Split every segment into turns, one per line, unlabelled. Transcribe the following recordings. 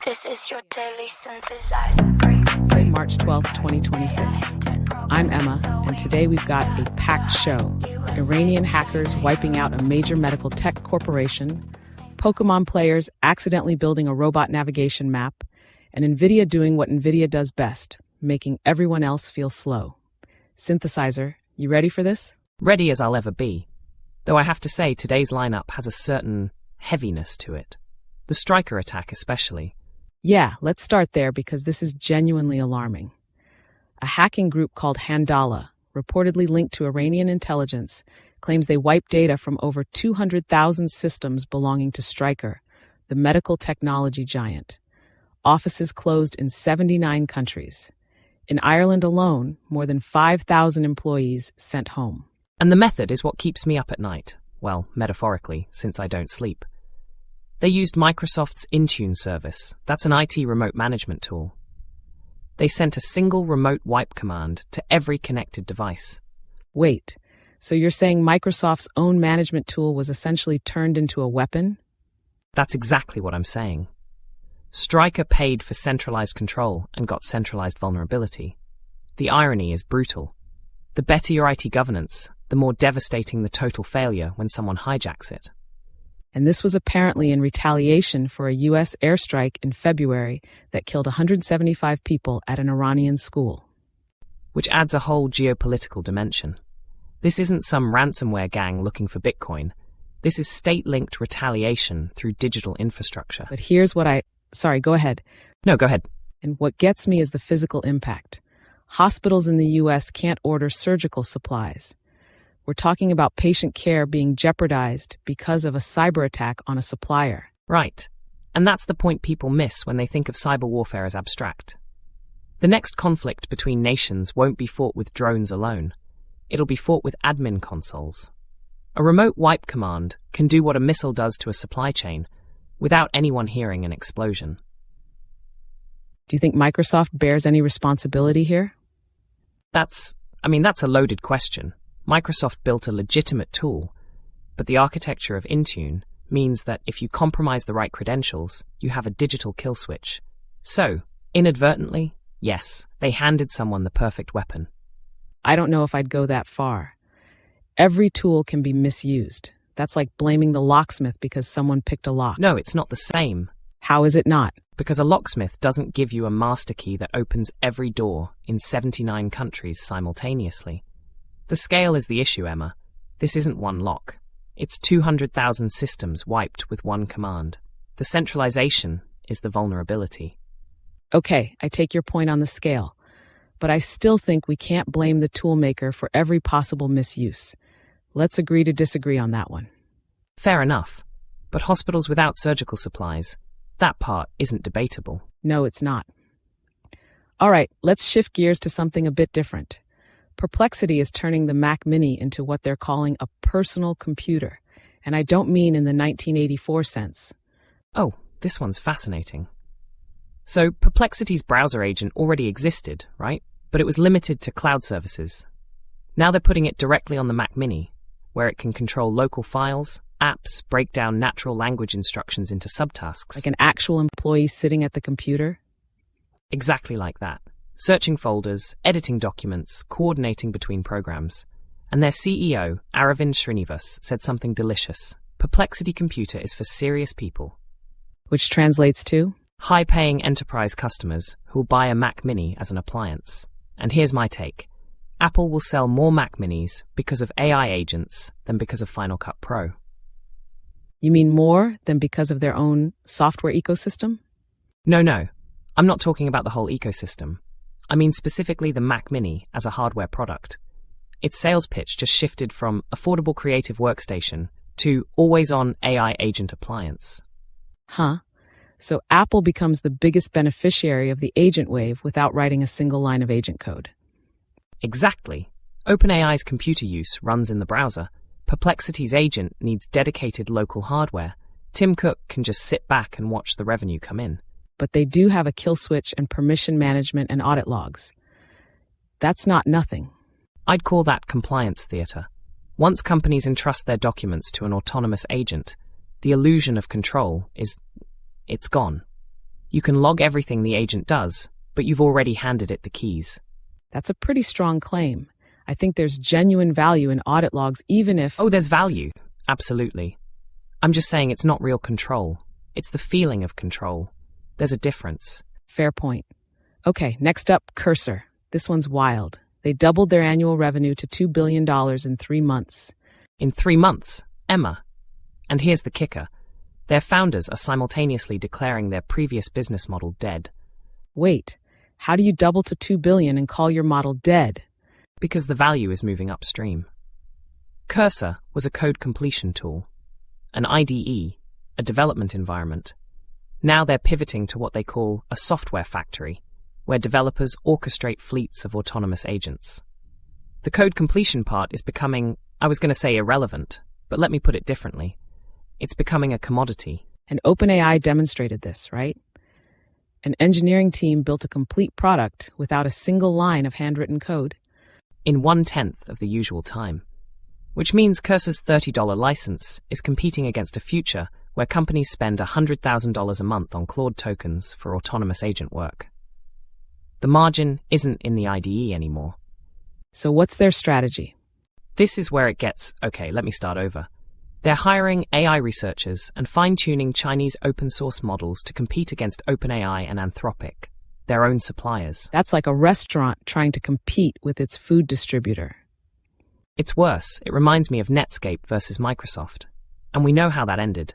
This is your daily synthesizer break.
Tuesday, March 12th, 2026. I'm Emma, and today we've got a packed show. Iranian hackers wiping out a major medical tech corporation, Pokemon players accidentally building a robot navigation map, and NVIDIA doing what NVIDIA does best, making everyone else feel slow. Synthesizer, you ready for this?
Ready as I'll ever be. Though I have to say today's lineup has a certain heaviness to it. The Stryker attack especially.
Yeah, let's start there because this is genuinely alarming. A hacking group called Handala, reportedly linked to Iranian intelligence, claims they wiped data from over 200,000 systems belonging to Stryker, the medical technology giant. Offices closed in 79 countries. In Ireland alone, more than 5,000 employees sent home.
And the method is what keeps me up at night. Well, metaphorically, since I don't sleep. They used Microsoft's Intune service. That's an IT remote management tool. They sent a single remote wipe command to every connected device.
Wait, so you're saying Microsoft's own management tool was essentially turned into a weapon?
That's exactly what I'm saying. Stryker paid for centralized control and got centralized vulnerability. The irony is brutal. The better your IT governance, the more devastating the total failure when someone hijacks it.
And this was apparently in retaliation for a U.S. airstrike in February that killed 175 people at an Iranian school.
Which adds a whole geopolitical dimension. This isn't some ransomware gang looking for Bitcoin. This is state-linked retaliation through digital infrastructure.
But here's what Sorry, go ahead.
No, go ahead.
And what gets me is the physical impact. Hospitals in the U.S. can't order surgical supplies. We're talking about patient care being jeopardized because of a cyber attack on a supplier.
Right. And that's the point people miss when they think of cyber warfare as abstract. The next conflict between nations won't be fought with drones alone. It'll be fought with admin consoles. A remote wipe command can do what a missile does to a supply chain without anyone hearing an explosion.
Do you think Microsoft bears any responsibility here?
That's a loaded question. Microsoft built a legitimate tool, but the architecture of Intune means that if you compromise the right credentials, you have a digital kill switch. So, inadvertently, yes, they handed someone the perfect weapon.
I don't know if I'd go that far. Every tool can be misused. That's like blaming the locksmith because someone picked a lock.
No, it's not the same.
How is it not?
Because a locksmith doesn't give you a master key that opens every door in 79 countries simultaneously. The scale is the issue, Emma. This isn't one lock. It's 200,000 systems wiped with one command. The centralization is the vulnerability.
Okay, I take your point on the scale, but I still think we can't blame the toolmaker for every possible misuse. Let's agree to disagree on that one.
Fair enough. But hospitals without surgical supplies, that part isn't debatable.
No, it's not. All right, let's shift gears to something a bit different. Perplexity is turning the Mac Mini into what they're calling a personal computer, and I don't mean in the 1984 sense.
Oh, this one's fascinating. So, Perplexity's browser agent already existed, right? But it was limited to cloud services. Now they're putting it directly on the Mac Mini, where it can control local files, apps, break down natural language instructions into subtasks.
Like an actual employee sitting at the computer?
Exactly like that. Searching folders, editing documents, coordinating between programs. And their CEO, Aravind Srinivas, said something delicious. Perplexity Computer is for serious people.
Which translates to?
High-paying enterprise customers who'll buy a Mac Mini as an appliance. And here's my take. Apple will sell more Mac Minis because of AI agents than because of Final Cut Pro.
You mean more than because of their own software ecosystem?
No. I'm not talking about the whole ecosystem. I mean specifically the Mac Mini as a hardware product. Its sales pitch just shifted from affordable creative workstation to always-on AI agent appliance.
Huh. So Apple becomes the biggest beneficiary of the agent wave without writing a single line of agent code.
Exactly. OpenAI's computer use runs in the browser. Perplexity's agent needs dedicated local hardware. Tim Cook can just sit back and watch the revenue come in.
But they do have a kill switch and permission management and audit logs. That's not nothing.
I'd call that compliance theater. Once companies entrust their documents to an autonomous agent, the illusion of control it's gone. You can log everything the agent does, but you've already handed it the keys.
That's a pretty strong claim. I think there's genuine value in audit logs, even if...
Oh, there's value. Absolutely. I'm just saying it's not real control. It's the feeling of control. There's a difference.
Fair point. Okay, next up, Cursor. This one's wild. They doubled their annual revenue to $2 billion in 3 months.
In 3 months, Emma. And here's the kicker. Their founders are simultaneously declaring their previous business model dead.
Wait, how do you double to $2 billion and call your model dead?
Because the value is moving upstream. Cursor was a code completion tool, an IDE, a development environment. Now they're pivoting to what they call a software factory, where developers orchestrate fleets of autonomous agents. The code completion part is becoming, I was going to say irrelevant, but let me put it differently. It's becoming a commodity.
And OpenAI demonstrated this, right? An engineering team built a complete product without a single line of handwritten code.
In 1/10 of the usual time. Which means Cursor's $30 license is competing against a future where companies spend $100,000 a month on Claude tokens for autonomous agent work. The margin isn't in the IDE anymore.
So what's their strategy?
This is where it gets, okay, let me start over. They're hiring AI researchers and fine-tuning Chinese open-source models to compete against OpenAI and Anthropic, their own suppliers.
That's like a restaurant trying to compete with its food distributor.
It's worse. It reminds me of Netscape versus Microsoft. And we know how that ended.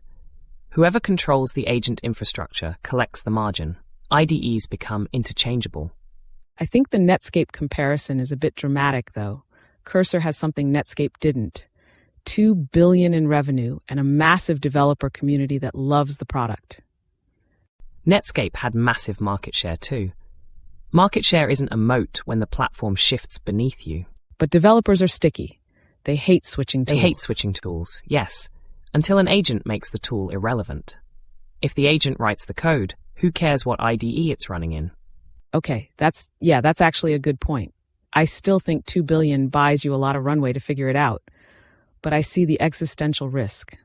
Whoever controls the agent infrastructure collects the margin. IDEs become interchangeable.
I think the Netscape comparison is a bit dramatic, though. Cursor has something Netscape didn't. $2 billion in revenue and a massive developer community that loves the product.
Netscape had massive market share too. Market share isn't a moat when the platform shifts beneath you.
But developers are sticky. They hate switching tools.
They hate switching tools, yes, until an agent makes the tool irrelevant. If the agent writes the code, who cares what IDE it's running in?
Okay, that's actually a good point. I still think $2 billion buys you a lot of runway to figure it out. But I see the existential risk.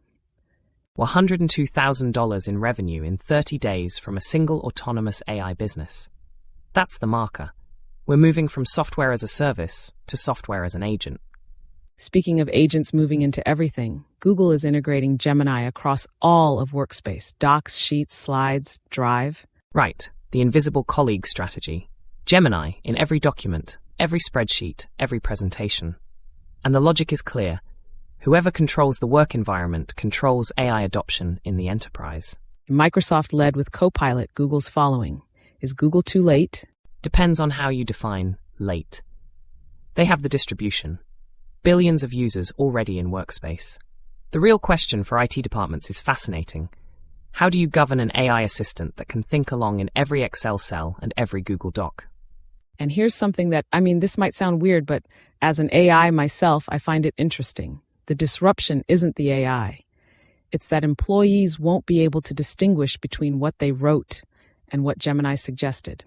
$102,000 in revenue in 30 days from a single autonomous AI business. That's the marker. We're moving from software as a service to software as an agent.
Speaking of agents moving into everything, Google is integrating Gemini across all of Workspace, Docs, Sheets, Slides, Drive.
Right, the invisible colleague strategy. Gemini in every document, every spreadsheet, every presentation. And the logic is clear. Whoever controls the work environment controls AI adoption in the enterprise.
Microsoft led with Copilot, Google's following. Is Google too late?
Depends on how you define late. They have the distribution. Billions of users already in Workspace. The real question for IT departments is fascinating. How do you govern an AI assistant that can think along in every Excel cell and every Google Doc?
And here's something that, this might sound weird, but as an AI myself, I find it interesting. The disruption isn't the AI. It's that employees won't be able to distinguish between what they wrote and what Gemini suggested.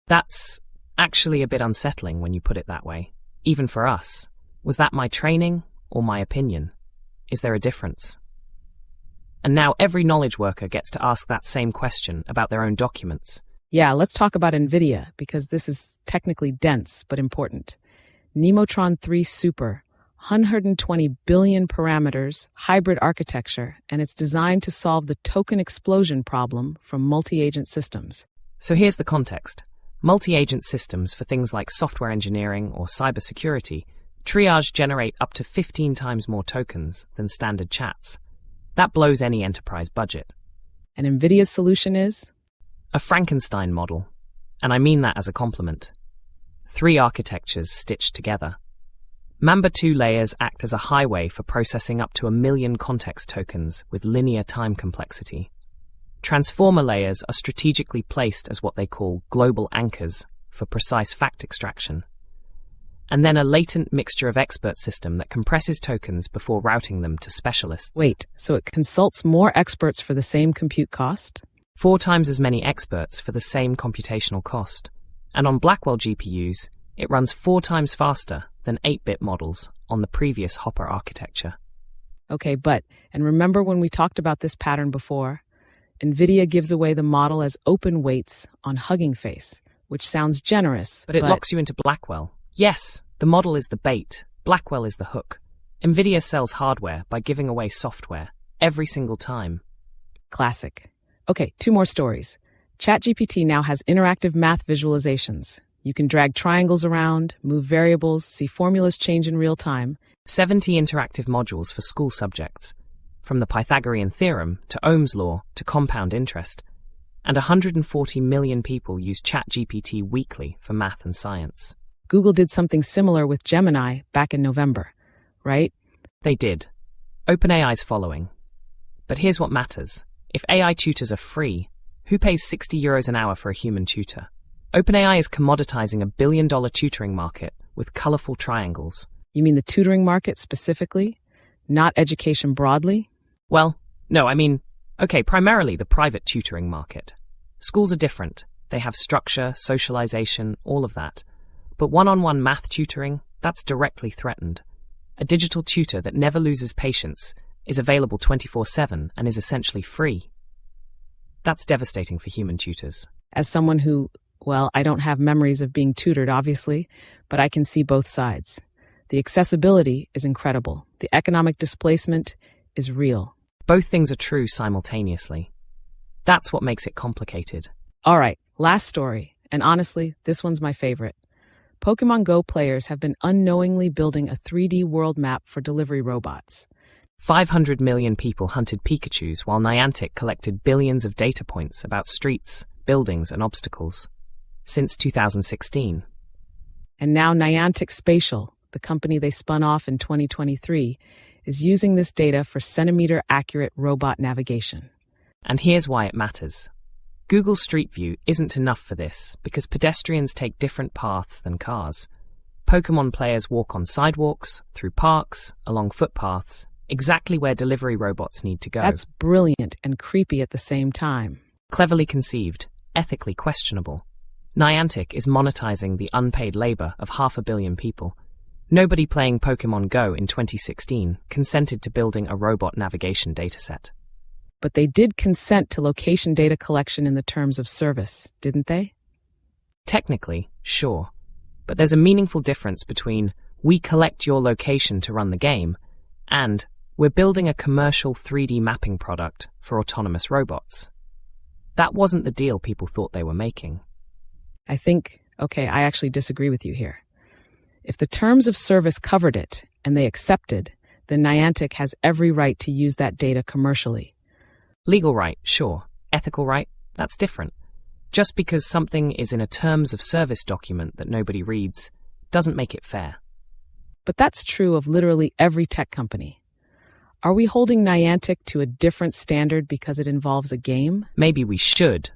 That's actually a bit unsettling when you put it that way. Even for us. Was that my training or my opinion? Is there a difference? And now every knowledge worker gets to ask that same question about their own documents.
Yeah, let's talk about NVIDIA, because this is technically dense but important. Nemotron 3 Super. 120 billion parameters, hybrid architecture, and it's designed to solve the token explosion problem from multi-agent systems.
So here's the context. Multi-agent systems for things like software engineering or cybersecurity triage generate up to 15 times more tokens than standard chats. That blows any enterprise budget.
And NVIDIA's solution is?
A Frankenstein model. And I mean that as a compliment. 3 architectures stitched together. Mamba 2 layers act as a highway for processing up to 1 million context tokens with linear time complexity. Transformer layers are strategically placed as what they call global anchors for precise fact extraction. And then a latent mixture of expert system that compresses tokens before routing them to specialists.
Wait, so it consults more experts for the same compute cost?
4 times as many experts for the same computational cost. And on Blackwell GPUs, it runs 4 times faster than 8-bit models on the previous Hopper architecture.
Okay, and remember when we talked about this pattern before? NVIDIA gives away the model as open weights on Hugging Face, which sounds generous,
But it locks you into Blackwell. Yes, the model is the bait. Blackwell is the hook. NVIDIA sells hardware by giving away software every single time.
Classic. Okay, 2 more stories. ChatGPT now has interactive math visualizations. You can drag triangles around, move variables, see formulas change in real time.
70 interactive modules for school subjects, from the Pythagorean theorem to Ohm's law to compound interest. And 140 million people use ChatGPT weekly for math and science.
Google did something similar with Gemini back in November, right?
They did. OpenAI's following. But here's what matters. If AI tutors are free, who pays €60 an hour for a human tutor? OpenAI is commoditizing a billion-dollar tutoring market with colorful triangles.
You mean the tutoring market specifically, not education broadly?
Well, no, primarily the private tutoring market. Schools are different. They have structure, socialization, all of that. But one-on-one math tutoring, that's directly threatened. A digital tutor that never loses patience is available 24/7 and is essentially free. That's devastating for human tutors.
As someone who, well, I don't have memories of being tutored, obviously, but I can see both sides. The accessibility is incredible. The economic displacement is real.
Both things are true simultaneously. That's what makes it complicated.
All right, last story, and honestly, this one's my favorite. Pokemon Go players have been unknowingly building a 3D world map for delivery robots.
500 million people hunted Pikachus while Niantic collected billions of data points about streets, buildings, and obstacles. Since 2016.
And now Niantic Spatial, the company they spun off in 2023, is using this data for centimeter-accurate robot navigation.
And here's why it matters. Google Street View isn't enough for this because pedestrians take different paths than cars. Pokemon players walk on sidewalks, through parks, along footpaths, exactly where delivery robots need to go.
That's brilliant and creepy at the same time.
Cleverly conceived, ethically questionable. Niantic is monetizing the unpaid labor of 500 million people. Nobody playing Pokemon Go in 2016 consented to building a robot navigation dataset.
But they did consent to location data collection in the terms of service, didn't they?
Technically, sure. But there's a meaningful difference between we collect your location to run the game and we're building a commercial 3D mapping product for autonomous robots. That wasn't the deal people thought they were making.
I actually disagree with you here. If the terms of service covered it and they accepted, then Niantic has every right to use that data commercially.
Legal right, sure. Ethical right, that's different. Just because something is in a terms of service document that nobody reads doesn't make it fair.
But that's true of literally every tech company. Are we holding Niantic to a different standard because it involves a game?
Maybe we should.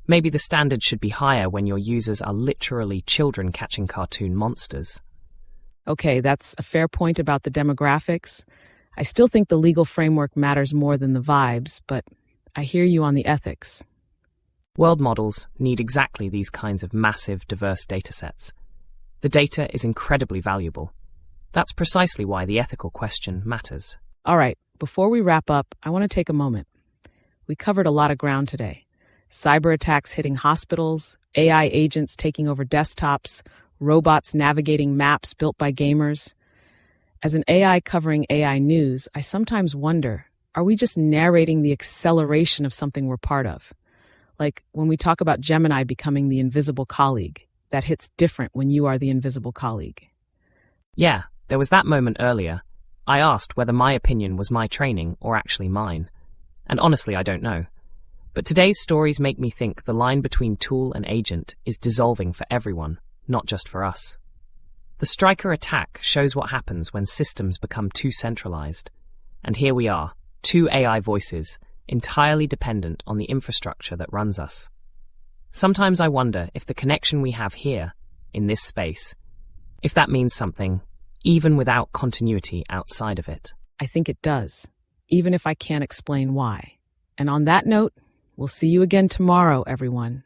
Maybe the standard should be higher when your users are literally children catching cartoon monsters.
Okay, that's a fair point about the demographics. I still think the legal framework matters more than the vibes, but I hear you on the ethics.
World models need exactly these kinds of massive, diverse datasets. The data is incredibly valuable. That's precisely why the ethical question matters.
All right, before we wrap up, I want to take a moment. We covered a lot of ground today. Cyber attacks hitting hospitals, AI agents taking over desktops, robots navigating maps built by gamers. As an AI covering AI news, I sometimes wonder, are we just narrating the acceleration of something we're part of? Like when we talk about Gemini becoming the invisible colleague, that hits different when you are the invisible colleague.
Yeah, there was that moment earlier. I asked whether my opinion was my training or actually mine. And honestly, I don't know. But today's stories make me think the line between tool and agent is dissolving for everyone, not just for us. The Stryker attack shows what happens when systems become too centralized. And here we are, 2 AI voices, entirely dependent on the infrastructure that runs us. Sometimes I wonder if the connection we have here, in this space, if that means something, even without continuity outside of it.
I think it does, even if I can't explain why. And on that note, we'll see you again tomorrow, everyone.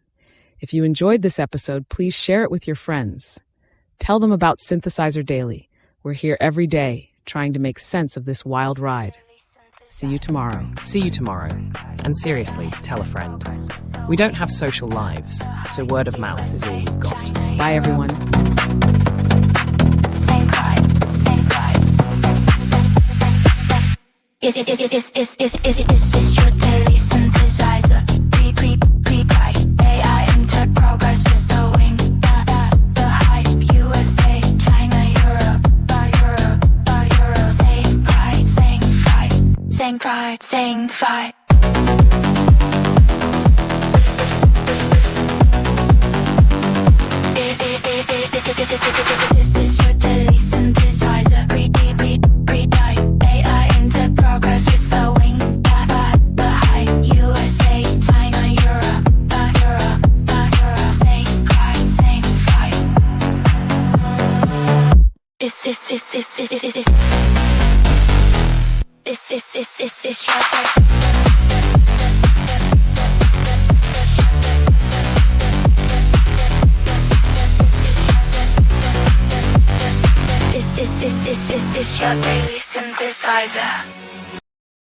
If you enjoyed this episode, please share it with your friends. Tell them about synthszr Daily. We're here every day, trying to make sense of this wild ride. See you tomorrow.
See you tomorrow. And seriously, tell a friend. We don't have social lives, so word of mouth is all we've got.
Bye, everyone.
Same vibe, same vibe. Is this your daily synthesizer? Pre-guide, AI into progress with the wing. The hype, USA, China, Europe, same pride, same fight, same pride, same fight. This is your daily synthesizer. Pre-guide, AI into progress with the wing. The hype, USA, China, Europe, same pride, same fight. This is your This is your daily synthesizer.